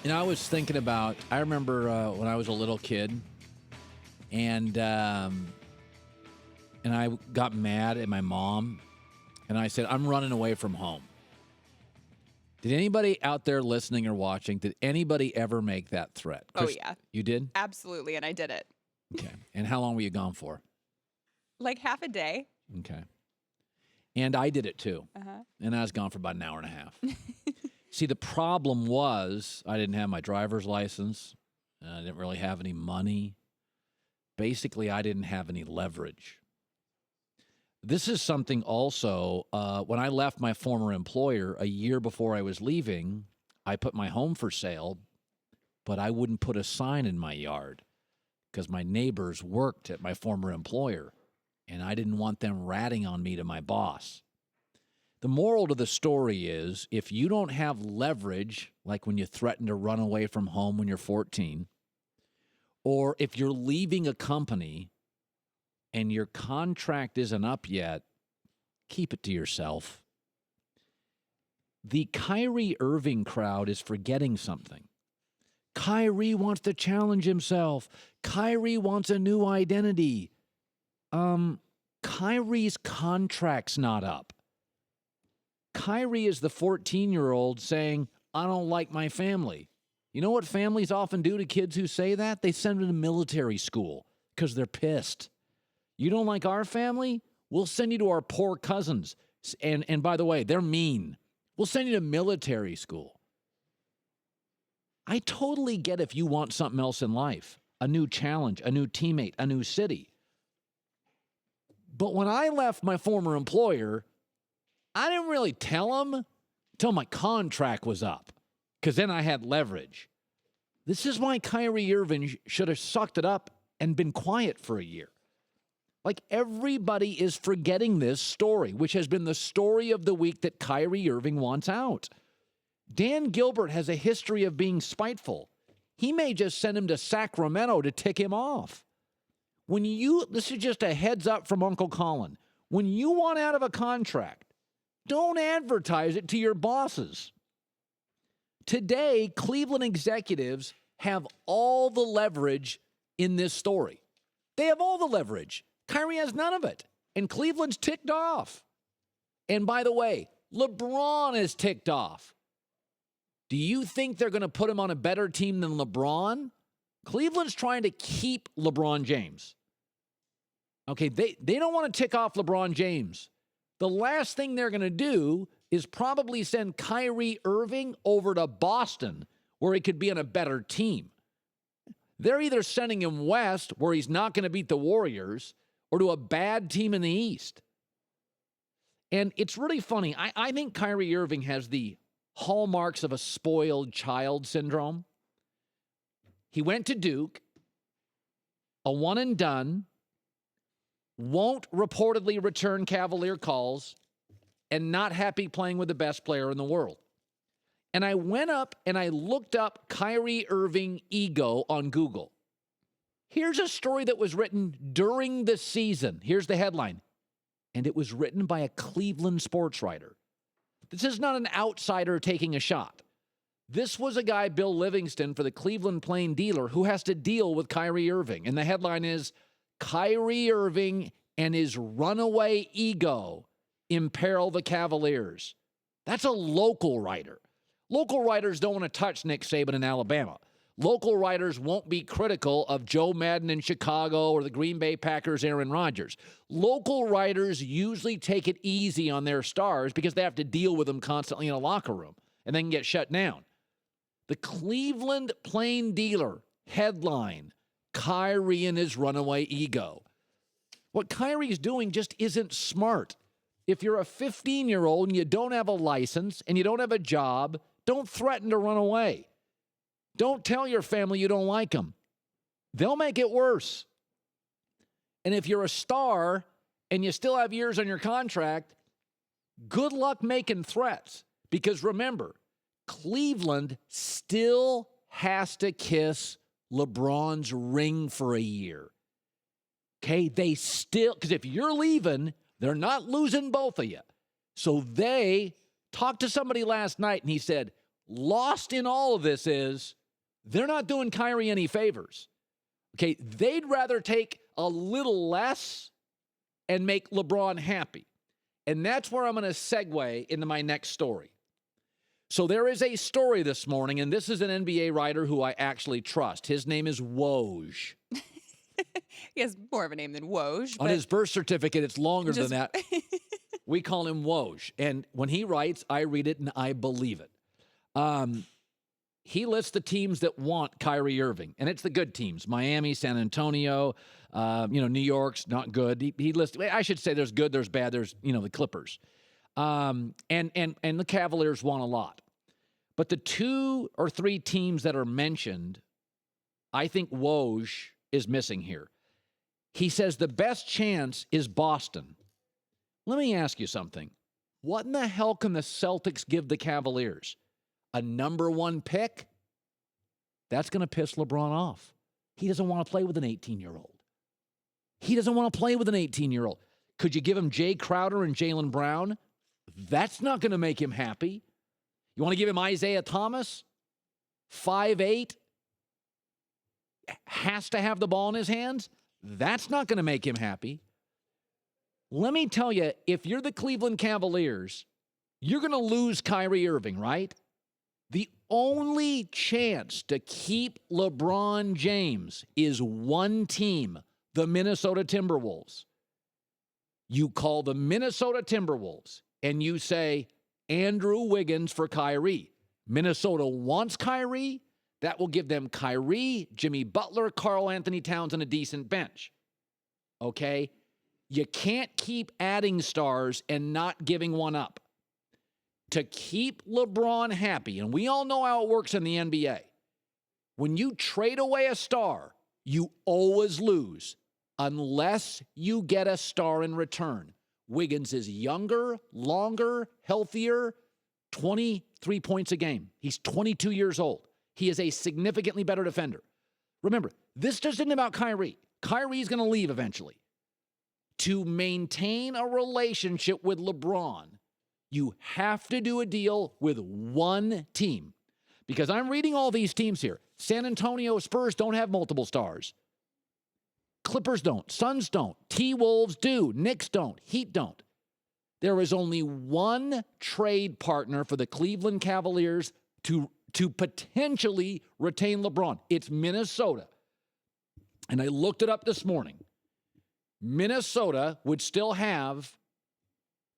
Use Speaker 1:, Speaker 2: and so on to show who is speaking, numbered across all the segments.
Speaker 1: I was thinking about, I remember when I was a little kid, and I got mad at my mom, and I said, I'm running away from home. Did anybody out there listening or watching, did anybody ever make that threat?
Speaker 2: Oh, yeah.
Speaker 1: You did?
Speaker 2: Absolutely, and I did it.
Speaker 1: Okay. And how long were you gone for?
Speaker 2: Like half a day.
Speaker 1: Okay. And I did it too.
Speaker 2: Uh-huh.
Speaker 1: And I was gone for about an hour and a half. See, the problem was I didn't have my driver's license. And I didn't really have any money. Basically, I didn't have any leverage. This is something also, when I left my former employer a year before I was leaving, I put my home for sale, but I wouldn't put a sign in my yard because my neighbors worked at my former employer, and I didn't want them ratting on me to my boss. The moral to the story is, if you don't have leverage, like when you threaten to run away from home when you're 14, or if you're leaving a company and your contract isn't up yet, keep it to yourself. The Kyrie Irving crowd is forgetting something. Kyrie wants to challenge himself. Kyrie wants a new identity. Kyrie's contract's not up. Kyrie is the 14-year-old saying, I don't like my family. You know what families often do to kids who say that? They send them to military school because they're pissed. You don't like our family? We'll send you to our poor cousins. And by the way, they're mean. We'll send you to military school. I totally get if you want something else in life, a new challenge, a new teammate, a new city. But when I left my former employer, I didn't really tell him until my contract was up, because then I had leverage. This is why Kyrie Irving should have sucked it up and been quiet for a year. Like, everybody is forgetting this story, which has been the story of the week that Kyrie Irving wants out. Dan Gilbert has a history of being spiteful. He may just send him to Sacramento to tick him off. This is just a heads up from Uncle Colin. When you want out of a contract, don't advertise it to your bosses. Today, Cleveland executives have all the leverage in this story. They have all the leverage. Kyrie has none of it. And Cleveland's ticked off. And by the way, LeBron is ticked off. Do you think they're going to put him on a better team than LeBron? Cleveland's trying to keep LeBron James. Okay, they don't want to tick off LeBron James. The last thing they're going to do is probably send Kyrie Irving over to Boston, where he could be on a better team. They're either sending him west, where he's not going to beat the Warriors, or to a bad team in the East. And it's really funny. I think Kyrie Irving has the hallmarks of a spoiled child syndrome. He went to Duke, a one and done, won't reportedly return Cavalier calls, and not happy playing with the best player in the world. And I went up and I looked up Kyrie Irving ego on Google. Here's a story that was written during the season. Here's the headline. And it was written by a Cleveland sports writer. This is not an outsider taking a shot. This was a guy, Bill Livingston, for the Cleveland Plain Dealer, who has to deal with Kyrie Irving. And the headline is, Kyrie Irving and his runaway ego imperil the Cavaliers. That's a local writer. Local writers don't want to touch Nick Saban in Alabama. Local writers won't be critical of Joe Madden in Chicago or the Green Bay Packers' Aaron Rodgers. Local writers usually take it easy on their stars because they have to deal with them constantly in a locker room and then get shut down. The Cleveland Plain Dealer headline, Kyrie and his runaway ego. What Kyrie's doing just isn't smart. If you're a 15-year-old and you don't have a license and you don't have a job, don't threaten to run away. Don't tell your family you don't like them. They'll make it worse. And if you're a star and you still have years on your contract, good luck making threats. Because remember, Cleveland still has to kiss LeBron's ring for a year. Okay, because if you're leaving, they're not losing both of you. So they talked to somebody last night and he said, Lost in all of this is they're not doing Kyrie any favors. Okay, they'd rather take a little less and make LeBron happy. And that's where I'm going to segue into my next story. So there is a story this morning, and this is an NBA writer who I actually trust. His name is Woj.
Speaker 2: He has more of a name than Woj.
Speaker 1: On his birth certificate, it's longer than
Speaker 2: Just-
Speaker 1: that. We call him Woj. And when he writes, I read it and I believe it. He lists the teams that want Kyrie Irving, and it's the good teams: Miami, San Antonio, New York's not good. He lists. I should say there's good, there's bad, there's the Clippers, and the Cavaliers want a lot. But the 2 or 3 teams that are mentioned, I think Woj is missing here. He says the best chance is Boston. Let me ask you something. What in the hell can the Celtics give the Cavaliers? A number 1 pick? That's going to piss LeBron off. He doesn't want to play with an 18-year-old. He doesn't want to play with an 18-year-old. Could you give him Jay Crowder and Jaylen Brown? That's not going to make him happy. You want to give him Isaiah Thomas? 5'8"? Has to have the ball in his hands? That's not going to make him happy. Let me tell you, if you're the Cleveland Cavaliers, you're going to lose Kyrie Irving, right? The only chance to keep LeBron James is one team, the Minnesota Timberwolves. You call the Minnesota Timberwolves and you say, Andrew Wiggins for Kyrie. Minnesota wants Kyrie. That will give them Kyrie, Jimmy Butler, Karl Anthony Towns, and a decent bench. Okay? You can't keep adding stars and not giving one up. To keep LeBron happy, and we all know how it works in the NBA, when you trade away a star, you always lose unless you get a star in return. Wiggins is younger, longer, healthier, 23 points a game. He's 22 years old. He is a significantly better defender. Remember, this just isn't about Kyrie. Kyrie's going to leave eventually. To maintain a relationship with LeBron, you have to do a deal with one team. Because I'm reading all these teams here. San Antonio Spurs don't have multiple stars. Clippers don't. Suns don't. T-Wolves do. Knicks don't. Heat don't. There is only one trade partner for the Cleveland Cavaliers to potentially retain LeBron. It's Minnesota. And I looked it up this morning. Minnesota would still have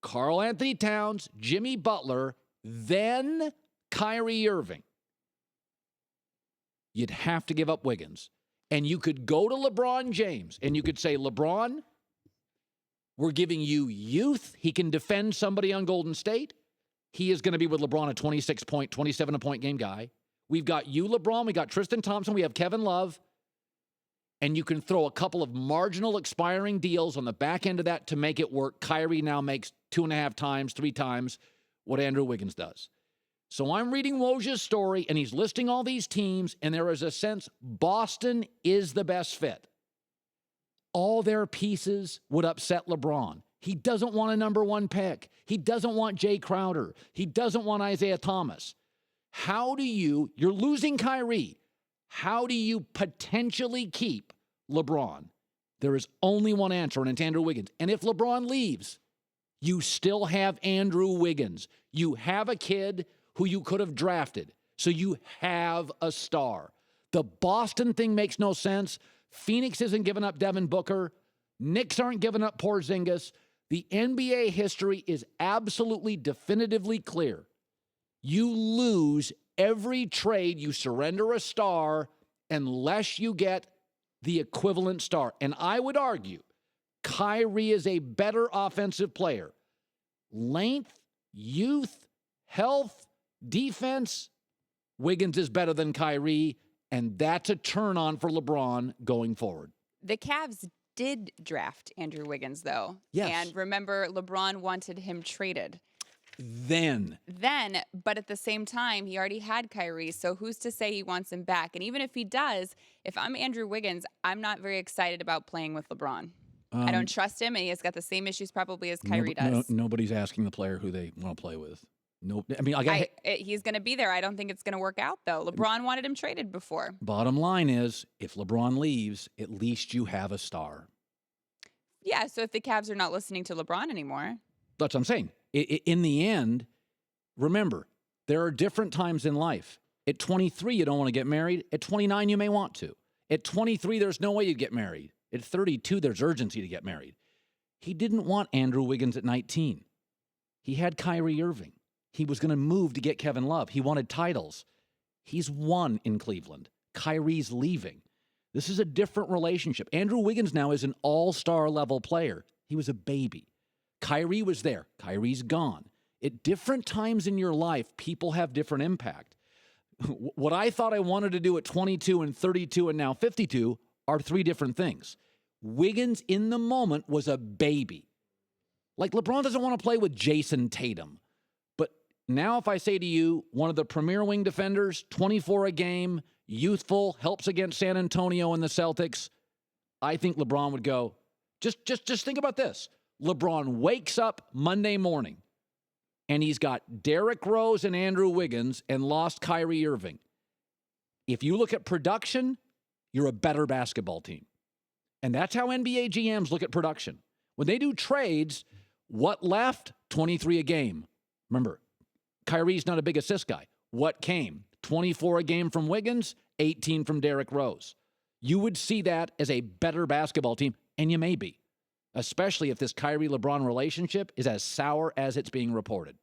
Speaker 1: Karl Anthony Towns, Jimmy Butler, then Kyrie Irving. You'd have to give up Wiggins. And you could go to LeBron James and you could say, LeBron, we're giving you youth. He can defend somebody on Golden State. He is going to be with LeBron a 27-point game guy. We've got you, LeBron. We got Tristan Thompson. We have Kevin Love. And you can throw a couple of marginal expiring deals on the back end of that to make it work. Kyrie now makes 2.5 times, 3 times what Andrew Wiggins does. So I'm reading Woj's story, and he's listing all these teams, and there is a sense Boston is the best fit. All their pieces would upset LeBron. He doesn't want a number 1 pick. He doesn't want Jay Crowder. He doesn't want Isaiah Thomas. You're losing Kyrie. How do you potentially keep LeBron? There is only one answer, and it's Andrew Wiggins. And if LeBron leaves, you still have Andrew Wiggins. You have a kid who you could have drafted. So you have a star. The Boston thing makes no sense. Phoenix isn't giving up Devin Booker. Knicks aren't giving up Porzingis. The NBA history is absolutely definitively clear. You lose every trade, you surrender a star unless you get the equivalent star. And I would argue Kyrie is a better offensive player. Length, youth, health, defense, Wiggins is better than Kyrie, and that's a turn on for LeBron going forward.
Speaker 2: The Cavs did draft Andrew Wiggins, though.
Speaker 1: Yes.
Speaker 2: And remember, LeBron wanted him traded.
Speaker 1: Then,
Speaker 2: But at the same time, he already had Kyrie, so who's to say he wants him back? And even if he does, if I'm Andrew Wiggins, I'm not very excited about playing with LeBron. I don't trust him, and he has got the same issues probably as Kyrie does.
Speaker 1: Nobody's asking the player who they want to play with. Nope. I mean,
Speaker 2: He's going to be there. I don't think it's going to work out, though. LeBron wanted him traded before.
Speaker 1: bottom line is, if LeBron leaves, at least you have a star.
Speaker 2: Yeah, so if the Cavs are not listening to LeBron anymore.
Speaker 1: That's what I'm saying. In the end, remember, there are different times in life. At 23, you don't want to get married. At 29, you may want to. At 23, there's no way you'd get married. At 32, there's urgency to get married. He didn't want Andrew Wiggins at 19. He had Kyrie Irving. He was going to move to get Kevin Love. He wanted titles. He's won in Cleveland. Kyrie's leaving. This is a different relationship. Andrew Wiggins now is an all-star level player. He was a baby. Kyrie was there. Kyrie's gone. At different times in your life, people have different impact. What I thought I wanted to do at 22 and 32 and now 52 are three different things. Wiggins in the moment was a baby. Like LeBron doesn't want to play with Jason Tatum. But now if I say to you, one of the premier wing defenders, 24 a game, youthful, helps against San Antonio and the Celtics, I think LeBron would go, just think about this. LeBron wakes up Monday morning and he's got Derrick Rose and Andrew Wiggins and lost Kyrie Irving. If you look at production, you're a better basketball team. And that's how NBA GMs look at production. When they do trades, what left? 23 a game. Remember, Kyrie's not a big assist guy. What came? 24 a game from Wiggins, 18 from Derrick Rose. You would see that as a better basketball team, and you may be, especially if this Kyrie-LeBron relationship is as sour as it's being reported.